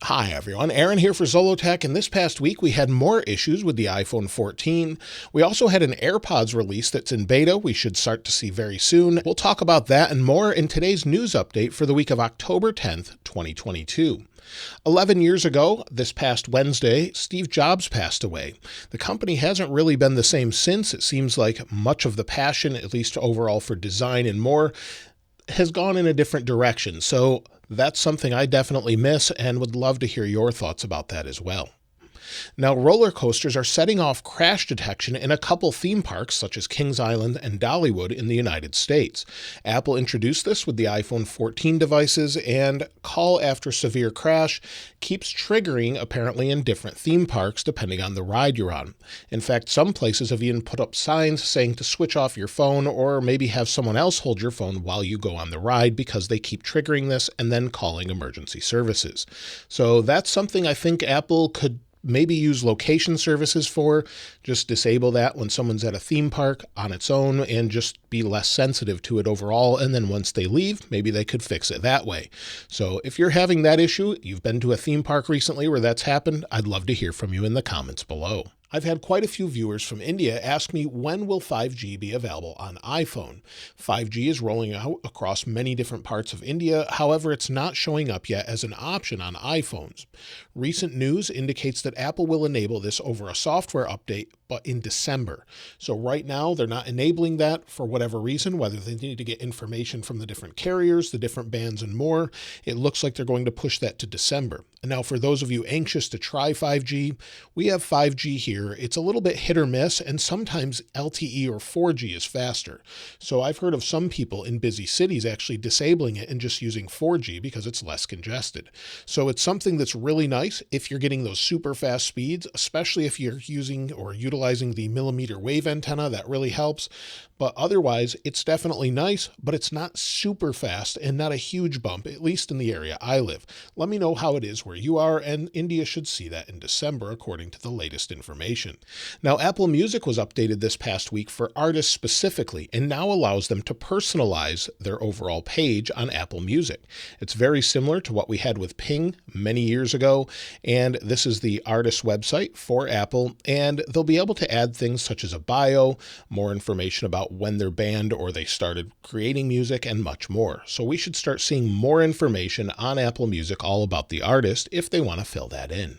Hi everyone, Aaron here for Zolotech, and this past week we had more issues with the iPhone 14. We also had an AirPods release that's in beta we should start to see very soon. We'll talk about that and more in today's news update for the week of October 10th, 2022. 11 years ago, this past Wednesday, Steve Jobs passed away. The company hasn't really been the same since. It seems like much of the passion, at least overall for design and more, has gone in a different direction. So that's something I definitely miss and would love to hear your thoughts about that as well. Now, roller coasters are setting off crash detection in a couple theme parks such as Kings Island and Dollywood in the United States. Apple introduced this with the iPhone 14 devices, and call after severe crash keeps triggering apparently in different theme parks depending on the ride you're on. In fact, some places have even put up signs saying to switch off your phone or maybe have someone else hold your phone while you go on the ride because they keep triggering this and then calling emergency services. So that's something I think Apple could maybe use location services for. Just disable that when someone's at a theme park on its own and just be less sensitive to it overall. And then once they leave, maybe they could fix it that way. So if you're having that issue, you've been to a theme park recently where that's happened, I'd love to hear from you in the comments below. I've had quite a few viewers from India ask me when will 5G be available on iPhone. 5G is rolling out across many different parts of India, however it's not showing up yet as an option on iPhones. Recent news indicates that Apple will enable this over a software update, but in December. So right now they're not enabling that for whatever reason, whether they need to get information from the different carriers, the different bands and more. It looks like they're going to push that to December. And now for those of you anxious to try 5G, we have 5G here. It's a little bit hit or miss, and sometimes LTE or 4G is faster. So I've heard of some people in busy cities actually disabling it and just using 4G because it's less congested. So it's something that's really nice if you're getting those super fast speeds, especially if you're using or utilizing the millimeter wave antenna. That really helps. But otherwise, it's definitely nice, but it's not super fast and not a huge bump, at least in the area I live. Let me know how it is where you are, and India should see that in December, according to the latest information. Now, Apple Music was updated this past week for artists specifically, and now allows them to personalize their overall page on Apple Music. It's very similar to what we had with Ping many years ago, and this is the artist website for Apple, and they'll be able to add things such as a bio, more information about when they're banned or they started creating music, and much more. So we should start seeing more information on Apple Music all about the artist if they want to fill that in.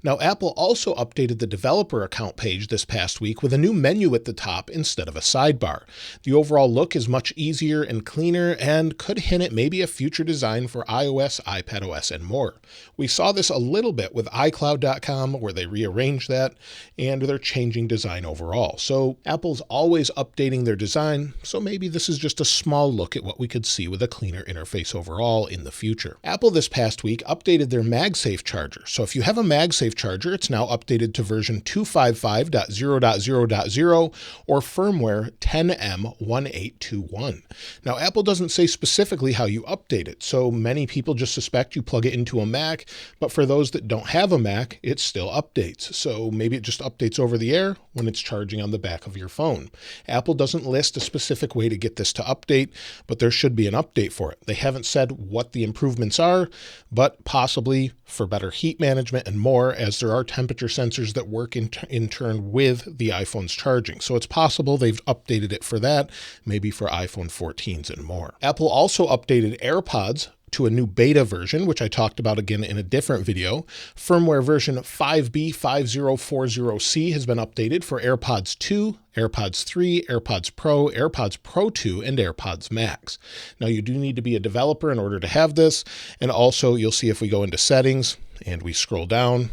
Now, Apple also updated the developer account page this past week with a new menu at the top instead of a sidebar. The overall look is much easier and cleaner and could hint at maybe a future design for iOS, iPadOS, and more. We saw this a little bit with iCloud.com where they rearranged that, and they're changing design overall. So Apple's always updating their design, so maybe this is just a small look at what we could see with a cleaner interface overall in the future. Apple this past week updated their MagSafe charger. So if you have a MagSafe charger, it's now updated to version 255.0.0.0 or firmware 10M1821. Now, Apple doesn't say specifically how you update it, so many people just suspect you plug it into a Mac, but for those that don't have a Mac, it still updates. So maybe it just updates over the air when it's charging on the back of your phone. Apple doesn't list a specific way to get this to update, but there should be an update for it. They haven't said what the improvements are, but possibly for better heat management and more, as there are temperature sensors that work in turn with the iPhone's charging. So it's possible they've updated it for that, maybe for iPhone 14s and more. Apple also updated AirPods to a new beta version, which I talked about again in a different video. Firmware version 5B5040C has been updated for AirPods 2, AirPods 3, AirPods Pro 2, and AirPods Max. Now, you do need to be a developer in order to have this, and also you'll see if we go into settings and we scroll down,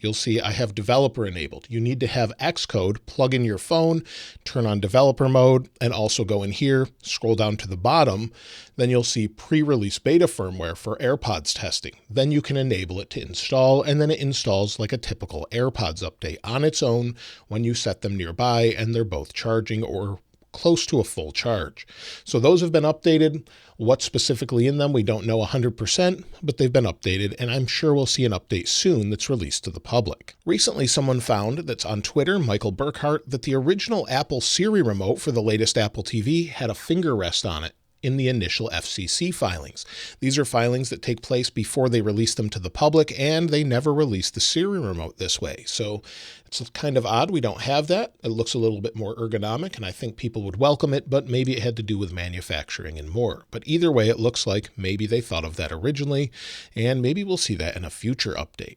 you'll see I have developer enabled. You need to have Xcode, plug in your phone, turn on developer mode, and also go in here, scroll down to the bottom. Then you'll see pre-release beta firmware for AirPods testing. Then you can enable it to install, and then it installs like a typical AirPods update on its own when you set them nearby and they're both charging or close to a full charge. So those have been updated. What specifically in them, we don't know 100%, but they've been updated, and I'm sure we'll see an update soon that's released to the public. Recently, someone found, that's on Twitter, Michael Burkhart, that the original Apple Siri remote for the latest Apple TV had a finger rest on it. in the initial FCC filings. These are filings that take place before they release them to the public, and they never release the Siri remote this way. So it's kind of odd we don't have that. It looks a little bit more ergonomic, and I think people would welcome it, but maybe it had to do with manufacturing and more. But either way, it looks like maybe they thought of that originally, and maybe we'll see that in a future update.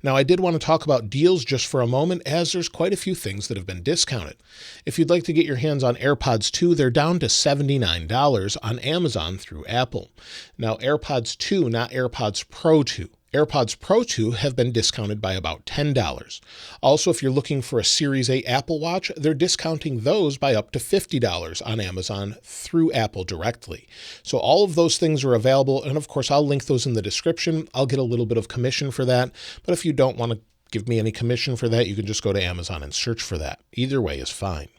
Now, I did want to talk about deals just for a moment, as there's quite a few things that have been discounted. If you'd like to get your hands on AirPods 2, they're down to $79 on Amazon through Apple. Now, AirPods 2, not AirPods Pro 2. AirPods Pro 2 have been discounted by about $10. Also, if you're looking for a Series 8 Apple Watch, they're discounting those by up to $50 on Amazon through Apple directly. So all of those things are available, and of course, I'll link those in the description. I'll get a little bit of commission for that, but if you don't want to give me any commission for that, you can just go to Amazon and search for that. Either way is fine.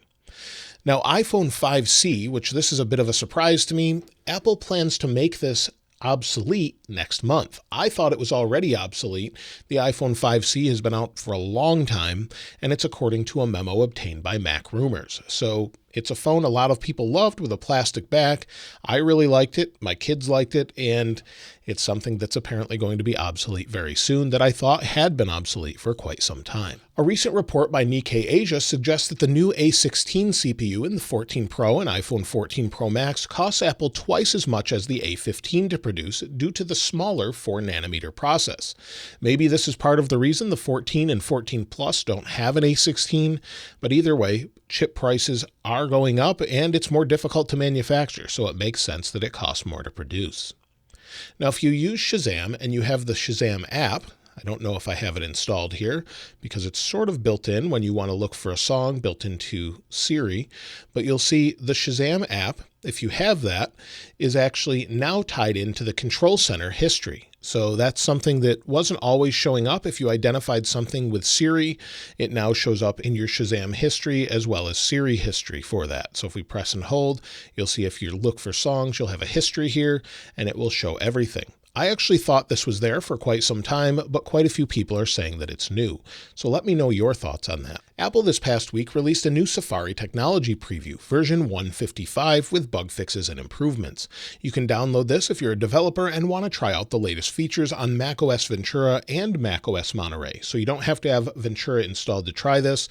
Now, iPhone 5C, which this is a bit of a surprise to me, Apple plans to make this obsolete next month. I thought it was already obsolete. The iPhone 5C has been out for a long time, and it's according to a memo obtained by MacRumors. So it's a phone a lot of people loved with a plastic back. I really liked it. My kids liked it, and it's something that's apparently going to be obsolete very soon that I thought had been obsolete for quite some time. A recent report by Nikkei Asia suggests that the new A16 CPU in the 14 Pro and iPhone 14 Pro Max costs Apple twice as much as the A15 to produce due to the smaller 4nm process. Maybe this is part of the reason the 14 and 14 Plus don't have an A16, but either way, chip prices are going up and it's more difficult to manufacture, so it makes sense that it costs more to produce. Now, if you use Shazam and you have the Shazam app, I don't know if I have it installed here because it's sort of built in when you want to look for a song built into Siri, but you'll see the Shazam app, if you have that, is actually now tied into the Control Center history. So that's something that wasn't always showing up. If you identified something with Siri, it now shows up in your Shazam history as well as Siri history for that. So if we press and hold, you'll see if you look for songs, you'll have a history here and it will show everything. I actually thought this was there for quite some time, but quite a few people are saying that it's new. So let me know your thoughts on that. Apple this past week released a new Safari technology preview, version 155, with bug fixes and improvements. You can download this if you're a developer and want to try out the latest features on macOS Ventura and macOS Monterey. So you don't have to have Ventura installed to try this,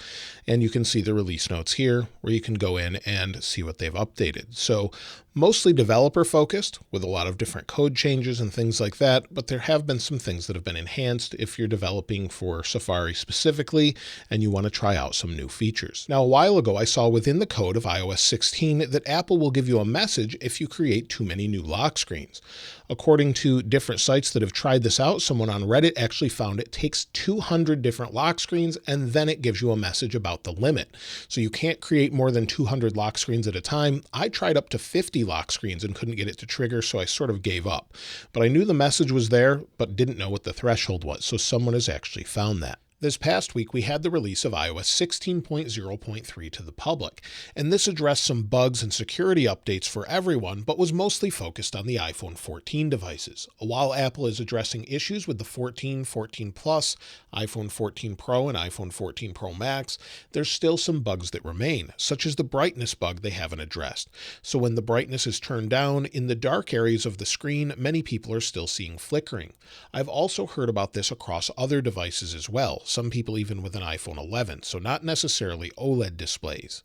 and you can see the release notes here where you can go in and see what they've updated. So mostly developer focused with a lot of different code changes and things like that, but there have been some things that have been enhanced if you're developing for Safari specifically and you want to try out some new features. Now, a while ago, I saw within the code of iOS 16 that Apple will give you a message if you create too many new lock screens. According to different sites that have tried this out, someone on Reddit actually found it takes 200 different lock screens and then it gives you a message about the limit. So you can't create more than 200 lock screens at a time. I tried up to 50 lock screens and couldn't get it to trigger, so I sort of gave up. But I knew the message was there, but didn't know what the threshold was, so someone has actually found that. This past week, we had the release of iOS 16.0.3 to the public, and this addressed some bugs and security updates for everyone, but was mostly focused on the iPhone 14 devices. While Apple is addressing issues with the 14, 14 Plus, iPhone 14 Pro, and iPhone 14 Pro Max, there's still some bugs that remain, such as the brightness bug they haven't addressed. So when the brightness is turned down, in the dark areas of the screen, many people are still seeing flickering. I've also heard about this across other devices as well. Some people even with an iPhone 11, so not necessarily OLED displays.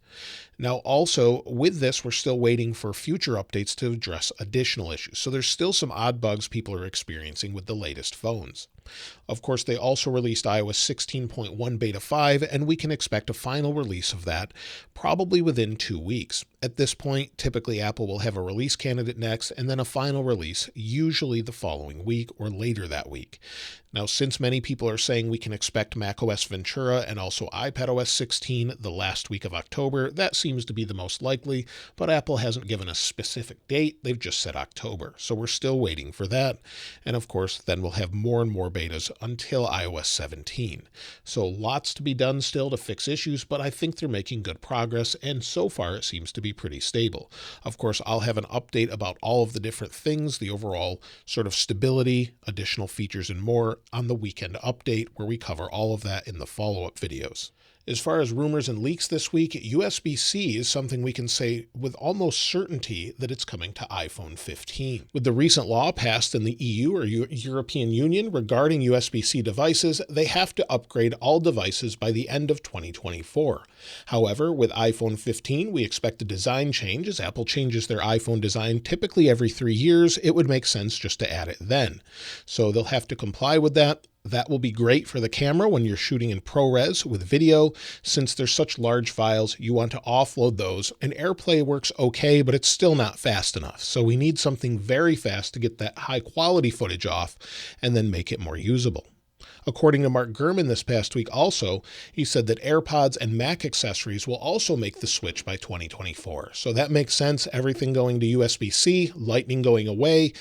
Now also, with this, we're still waiting for future updates to address additional issues. So there's still some odd bugs people are experiencing with the latest phones. Of course, they also released iOS 16.1 Beta 5, and we can expect a final release of that probably within 2 weeks. At this point, typically Apple will have a release candidate next, and then a final release, usually the following week or later that week. Now, since many people are saying we can expect macOS Ventura and also iPadOS 16 the last week of October, that seems to be the most likely, but Apple hasn't given a specific date. They've just said October, so we're still waiting for that. And of course, then we'll have more and more betas until iOS 17. So lots to be done still to fix issues, but I think they're making good progress, and so far it seems to be pretty stable. Of course, I'll have an update about all of the different things, the overall sort of stability, additional features, and more on the weekend update, where we cover all of that in the follow-up videos. As far as rumors and leaks this week, USB-C is something we can say with almost certainty that it's coming to iPhone 15. With the recent law passed in the EU or European Union regarding USB-C devices, they have to upgrade all devices by the end of 2024. However, with iPhone 15, we expect a design change. As Apple changes their iPhone design typically every 3 years, it would make sense just to add it then. So they'll have to comply with that. That will be great for the camera when you're shooting in ProRes with video. Since they're such large files, you want to offload those. And AirPlay works okay, but it's still not fast enough. So we need something very fast to get that high quality footage off and then make it more usable. According to Mark Gurman this past week also, he said that AirPods and Mac accessories will also make the switch by 2024. So that makes sense. Everything going to USB-C, Lightning going away.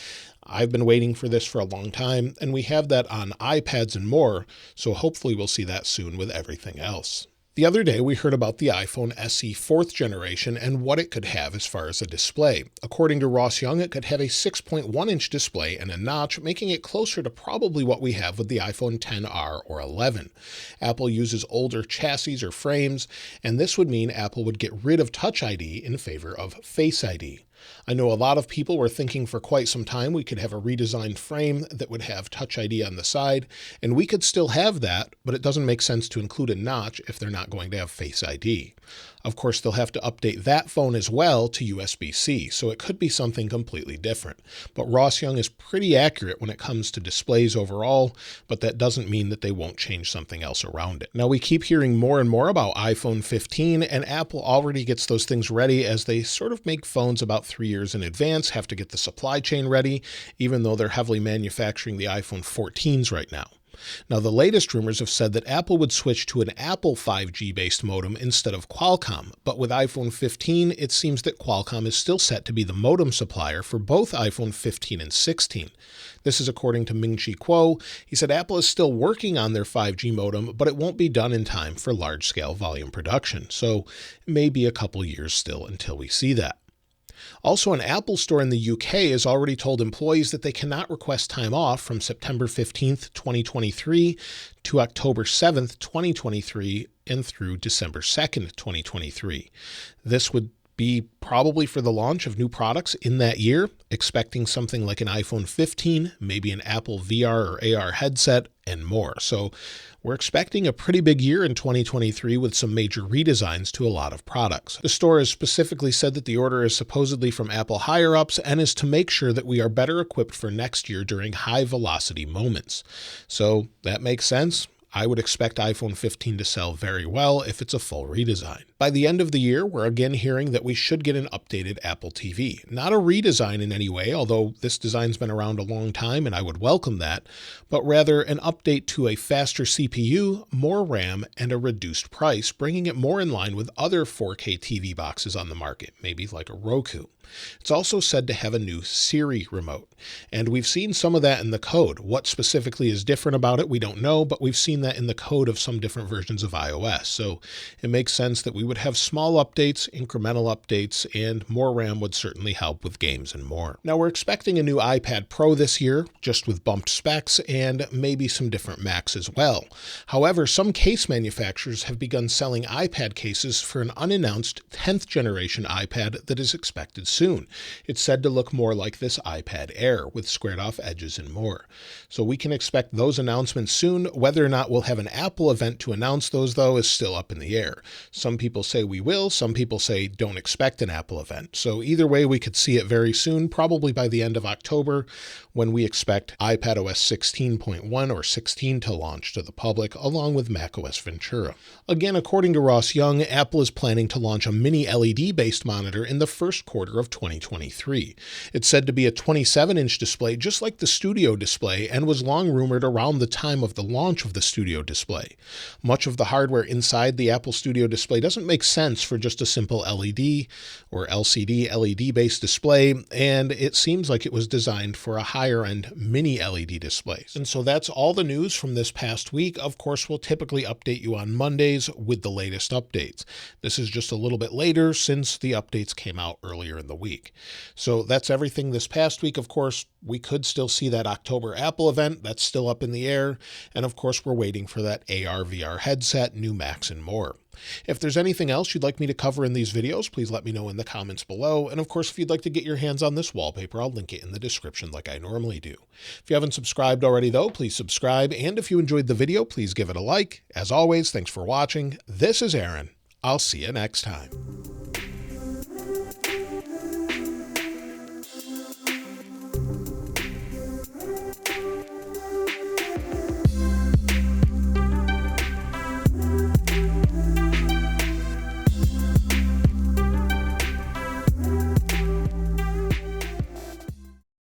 I've been waiting for this for a long time, and we have that on iPads and more, so hopefully we'll see that soon with everything else. The other day, we heard about the iPhone SE 4th generation and what it could have as far as a display. According to Ross Young, it could have a 6.1-inch display and a notch, making it closer to probably what we have with the iPhone XR or 11. Apple uses older chassis or frames, and this would mean Apple would get rid of Touch ID in favor of Face ID. I know a lot of people were thinking for quite some time we could have a redesigned frame that would have Touch ID on the side, and we could still have that, but it doesn't make sense to include a notch if they're not going to have Face ID. Of course, they'll have to update that phone as well to USB-C, so it could be something completely different. But Ross Young is pretty accurate when it comes to displays overall, but that doesn't mean that they won't change something else around it. Now, we keep hearing more and more about iPhone 15, and Apple already gets those things ready as they sort of make phones about 3 years in advance, have to get the supply chain ready, even though they're heavily manufacturing the iPhone 14s right now. Now, the latest rumors have said that Apple would switch to an Apple 5G-based modem instead of Qualcomm, but with iPhone 15, it seems that Qualcomm is still set to be the modem supplier for both iPhone 15 and 16. This is according to Ming-Chi Kuo. He said Apple is still working on their 5G modem, but it won't be done in time for large-scale volume production, so it may be a couple years still until we see that. Also, an Apple store in the UK has already told employees that they cannot request time off from September 15th, 2023 to October 7th, 2023 and through December 2nd, 2023. This would be probably for the launch of new products in that year, expecting something like an iPhone 15, maybe an Apple VR or AR headset, and more. So we're expecting a pretty big year in 2023 with some major redesigns to a lot of products. The store has specifically said that the order is supposedly from Apple higher-ups and is to make sure that we are better equipped for next year during high-velocity moments. So that makes sense. I would expect iPhone 15 to sell very well if it's a full redesign. By the end of the year, we're again hearing that we should get an updated Apple TV. Not a redesign in any way, although this design's been around a long time and I would welcome that, but rather an update to a faster CPU, more RAM, and a reduced price, bringing it more in line with other 4K TV boxes on the market, maybe like a Roku. It's also said to have a new Siri remote, and we've seen some of that in the code. What specifically is different about it, we don't know, but we've seen that in the code of some different versions of iOS. So it makes sense that we would have small updates, incremental updates, and more RAM would certainly help with games and more. Now, we're expecting a new iPad Pro this year, just with bumped specs and maybe some different Macs as well. However, some case manufacturers have begun selling iPad cases for an unannounced 10th generation iPad that is expected soon. It's said to look more like this iPad Air with squared off edges and more. So we can expect those announcements soon. Whether or not we'll have an Apple event to announce those, though, is still up in the air. Some people say we will, some people say don't expect an Apple event. So either way, we could see it very soon, probably by the end of October, when we expect iPadOS 16.1 or 16 to launch to the public, along with macOS Ventura. Again, according to Ross Young, Apple is planning to launch a mini LED-based monitor in the first quarter of 2023. It's said to be a 27-inch display, just like the Studio display, and was long rumored around the time of the launch of the Studio display. Much of the hardware inside the Apple Studio display doesn't make sense for just a simple LED or LCD LED-based display, and it seems like it was designed for a higher-end mini LED display. And so that's all the news from this past week. Of course, we'll typically update you on Mondays with the latest updates. This is just a little bit later since the updates came out earlier in the week. So that's everything this past week. Of course, We could still see that October Apple event. That's still up in the air. And of course, we're waiting for that AR VR headset, new Macs, and more. If there's anything else you'd like me to cover in these videos, please let me know in the comments below. And of course, if you'd like to get your hands on this wallpaper, I'll link it in the description like I normally do. If you haven't subscribed already though, please subscribe. And if you enjoyed the video, please give it a like. As always, thanks for watching. This is Aaron. I'll see you next time.